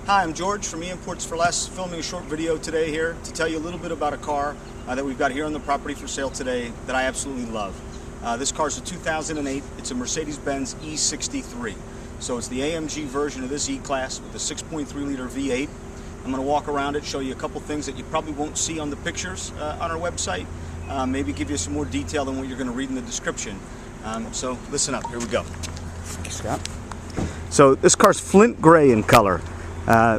Hi, I'm George from eimports4Less, filming a short video today here to tell you a little bit about a car that we've got here on the property for sale today that I absolutely love. This car is a 2008. It's a Mercedes-BENZ E63. So it's the AMG version of this E-Class with a 6.3-liter V8. I'm going to walk around it, show you a couple things that you probably won't see on the pictures on our website. Maybe give you some more detail than what you're going to read in the description. So listen up, here we go. Scott. So this car's flint gray in color.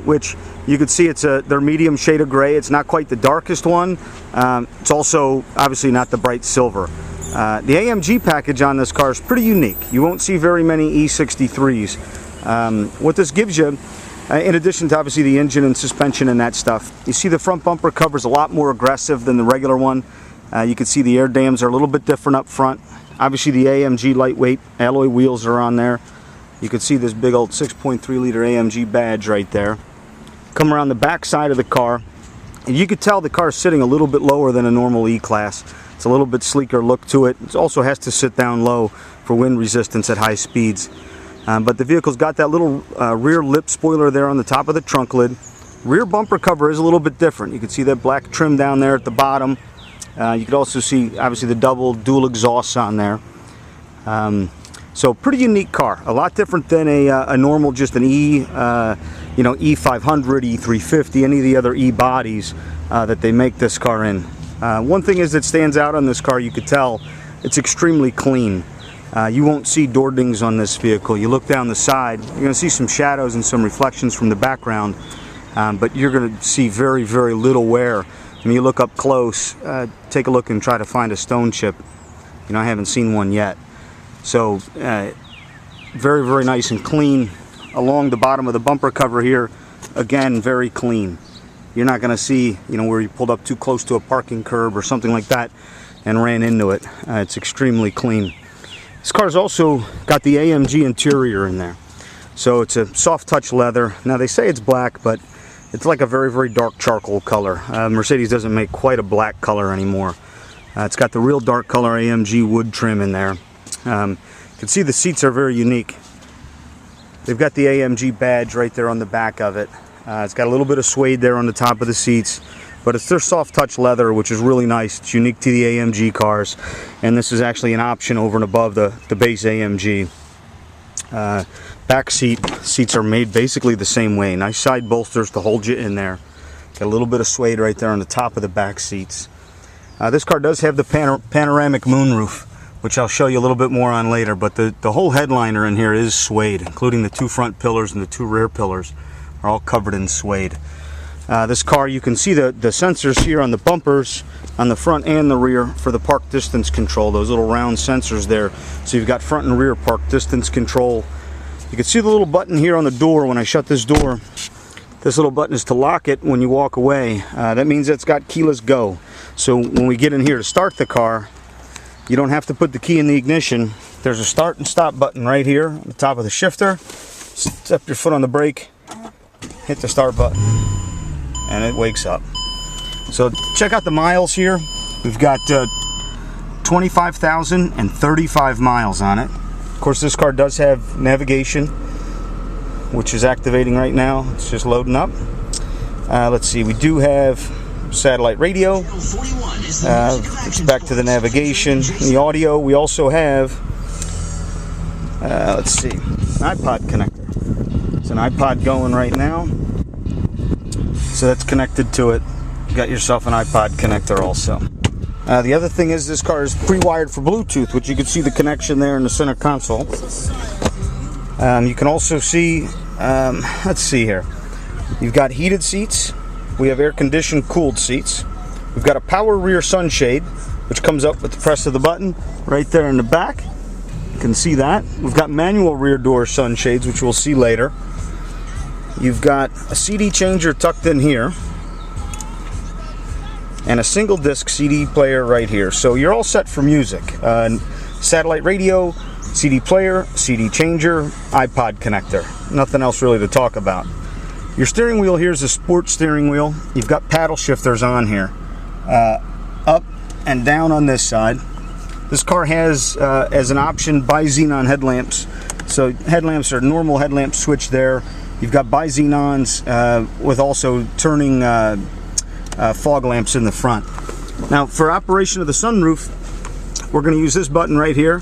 Which you can see it's their medium shade of gray. It's not quite the darkest one. It's also obviously not the bright silver. The AMG package on this car is pretty unique. You won't see very many E63s. What this gives you, in addition to obviously the engine and suspension and that stuff, you see the front bumper cover is a lot more aggressive than the regular one. You can see the air dams are a little bit different up front. Obviously the AMG lightweight alloy wheels are on there. You can see this big old 6.3-liter AMG badge right there. Come around the back side of the car, and you could tell the car is sitting a little bit lower than a normal E-Class. It's a little bit sleeker look to it. It also has to sit down low for wind resistance at high speeds. But the vehicle's got that little rear lip spoiler there on the top of the trunk lid. Rear bumper cover is a little bit different. You can see that black trim down there at the bottom. You could also see obviously the dual exhausts on there. So pretty unique car, a lot different than a normal, just an E500, E350, any of the other E bodies that they make this car in. One thing is that stands out on this car, you could tell it's extremely clean. You won't see door dings on this vehicle. You look down the side, you're going to see some shadows and some reflections from the background, but you're going to see very, very little wear. When you look up close, take a look and try to find a stone chip. I haven't seen one yet. So very, very nice and clean. Along the bottom of the bumper cover here, again, very clean. You're not going to see, where you pulled up too close to a parking curb or something like that and ran into it. It's extremely clean. This car's also got the AMG interior in there. So it's a soft touch leather. Now they say it's black, but it's like a very, very dark charcoal color. Mercedes doesn't make quite a black color anymore. It's got the real dark color AMG wood trim in there. You can see the seats are very unique. They've got the AMG badge right there on the back of it. It's got a little bit of suede there on the top of the seats, but it's their soft touch leather, which is really nice. It's unique to the AMG cars, and this is actually an option over and above the base AMG. Back seats are made basically the same way. Nice side bolsters to hold you in there. Got a little bit of suede right there on the top of the back seats. This car does have the panoramic moonroof, which I'll show you a little bit more on later, but the whole headliner in here is suede, including the two front pillars and the two rear pillars are all covered in suede. This car, you can see the sensors here on the bumpers, on the front and the rear for the park distance control, those little round sensors there. So you've got front and rear park distance control. You can see the little button here on the door when I shut this door. This little button is to lock it when you walk away. That means it's got keyless go. So when we get in here to start the car, you don't have to put the key in the ignition. There's a start and stop button right here on the top of the shifter. Step your foot on the brake, hit the start button, and it wakes up. So check out the miles here. We've got 25,035 miles on it. Of course, this car does have navigation, which is activating right now. It's just loading up. Let's see, we do have satellite radio. It's back to the navigation. The audio, we also have, let's see, an iPod connector. It's an iPod going right now. So that's connected to it. You got yourself an iPod connector also. The other thing is this car is pre-wired for Bluetooth, which you can see the connection there in the center console. You can also see, let's see here. You've got heated seats. We have air-conditioned cooled seats. We've got a power rear sunshade, which comes up with the press of the button right there in the back. You can see that. We've got manual rear door sunshades, which we'll see later. You've got a CD changer tucked in here, and a single disc CD player right here. So you're all set for music. Satellite radio, CD player, CD changer, iPod connector. Nothing else really to talk about. Your steering wheel here is a sport steering wheel. You've got paddle shifters on here. Up and down on this side. This car has, as an option, bi-xenon headlamps. So headlamps are normal headlamp switch there. You've got bi-xenons with also turning fog lamps in the front. Now, for operation of the sunroof, we're going to use this button right here.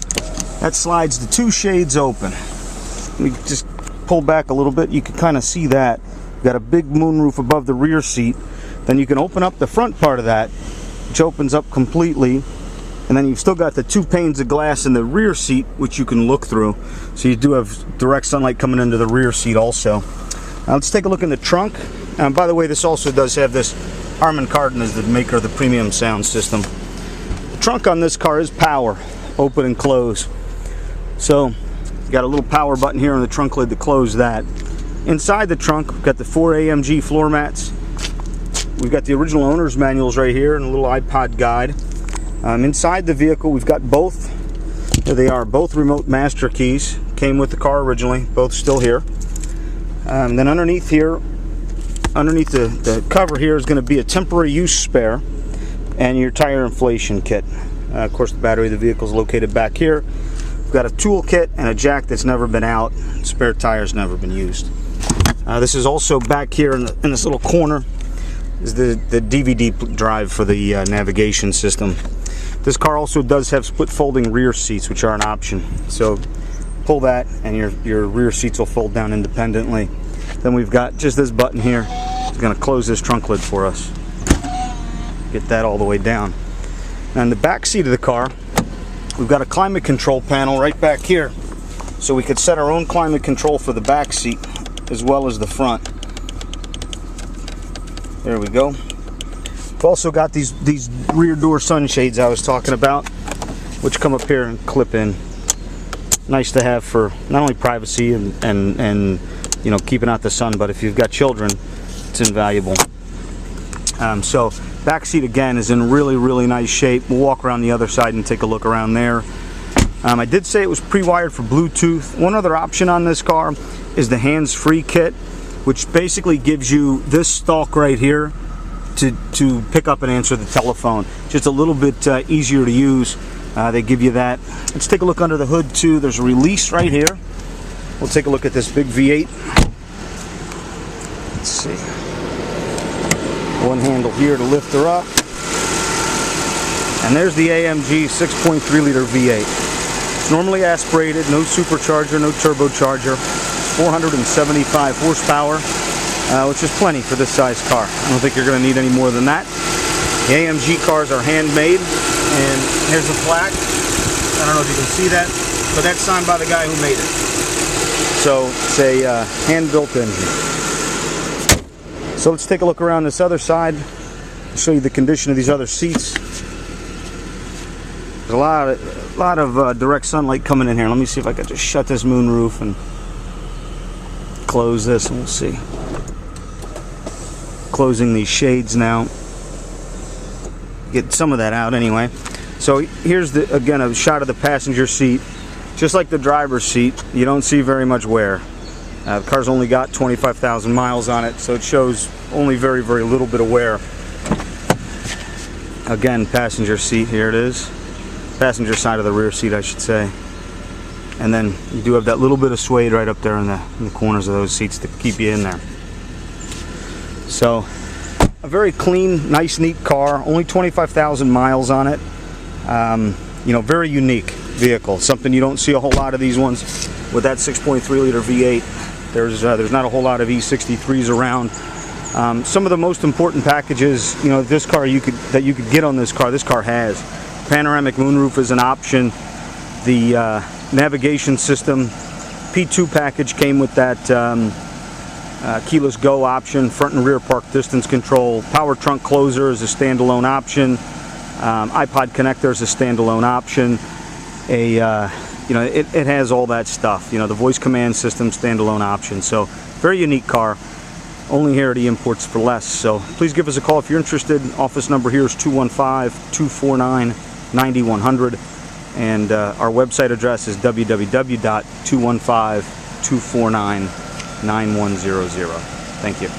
That slides the 2 shades open. We just pull back a little bit. You can kind of see that. You've got a big moonroof above the rear seat. Then you can open up the front part of that, which opens up completely. And then you've still got the 2 panes of glass in the rear seat, which you can look through. So you do have direct sunlight coming into the rear seat also. Now let's take a look in the trunk. By the way, this also does have this Harman Kardon as the maker of the premium sound system. The trunk on this car is power, open and close. So you got a little power button here on the trunk lid to close that. Inside the trunk, we've got the 4 AMG floor mats. We've got the original owner's manuals right here and a little iPod guide. Inside the vehicle, we've got both, there they are, both remote master keys. Came with the car originally, both still here. Then underneath here, underneath the cover here is going to be a temporary use spare and your tire inflation kit. Of course, the battery of the vehicle is located back here. We've got a tool kit and a jack that's never been out. Spare tire's never been used. This is also back here in this little corner is the DVD drive for the navigation system. This car also does have split folding rear seats, which are an option. So pull that and your rear seats will fold down independently. Then we've got just this button here. It's going to close this trunk lid for us. Get that all the way down. Now in the back seat of the car, we've got a climate control panel right back here. So we could set our own climate control for the back seat as well as the front. There we go. We've also got these rear door sunshades I was talking about, which come up here and clip in. Nice to have for not only privacy and you know, keeping out the sun, but if you've got children, it's invaluable. So back seat again is in really nice shape. We'll walk around the other side and take a look around there. I did say it was pre-wired for Bluetooth. One other option on this car is the hands-free kit, which basically gives you this stalk right here to pick up and answer the telephone. Just a little bit easier to use. They give you that. Let's take a look under the hood too. There's a release right here. We'll take a look at this big V8. Let's see. One handle here to lift her up. And there's the AMG 6.3 liter V8. It's normally aspirated, no supercharger, no turbocharger. 475 horsepower, which is plenty for this size car. I don't think you're going to need any more than that. The AMG cars are handmade, and here's the plaque. I don't know if you can see that, but that's signed by the guy who made it. So it's a hand-built engine. So let's take a look around this other side. I'll show you the condition of these other seats. There's a lot of direct sunlight coming in here. Let me see if I can just shut this moonroof and close this, and we'll see. Closing these shades now. Get some of that out anyway. So here's again a shot of the passenger seat. Just like the driver's seat, you don't see very much wear. The car's only got 25,000 miles on it, so it shows only very little bit of wear. Again, passenger seat, here it is. Passenger side of the rear seat, I should say. And then you do have that little bit of suede right up there in the corners of those seats to keep you in there. So, a very clean, nice, neat car. Only 25,000 miles on it. You know, very unique vehicle. Something you don't see a whole lot of these ones with that 6.3 liter V8. There's not a whole lot of E63s around. Some of the most important packages, you know, this car that you could get on this car has. Panoramic moonroof is an option. The navigation system P2 package came with that keyless go option, front and rear park distance control, power trunk closer is a standalone option, iPod connector is a standalone option. You know, it has all that stuff. You know, the voice command system, standalone option. So very unique car. Only here at eimports4Less. So please give us a call if you're interested. Office number here is 215-249-9100. And our website address is www.215-249-9100. Thank you.